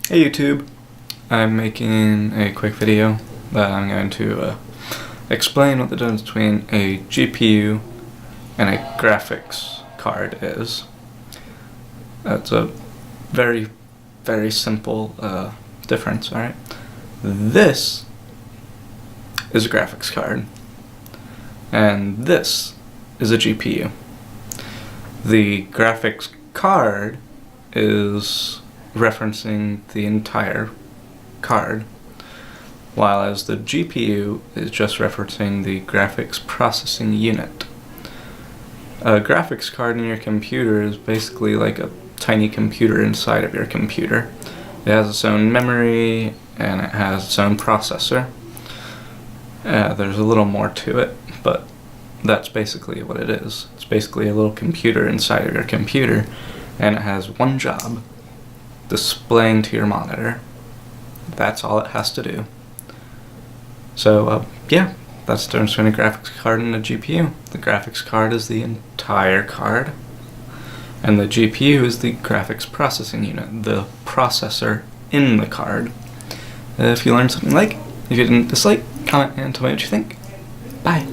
Hey YouTube, I'm making a quick video that I'm going to explain what the difference between a GPU and a graphics card is. That's a very, very simple difference, alright? This is a graphics card, and this is a GPU. The graphics card is referencing the entire card, while as the GPU is just referencing the graphics processing unit. A graphics card in your computer is basically like a tiny computer inside of your computer. It has its own memory and it has its own processor. There's a little more to it, but that's basically what it is. It's basically a little computer inside of your computer, and it has one job: displaying to your monitor. That's all it has to do. So, yeah, that's the difference between a graphics card and a GPU. The graphics card is the entire card, and the GPU is the graphics processing unit, the processor in the card. If you learned something if you didn't dislike, comment and tell me what you think. Bye.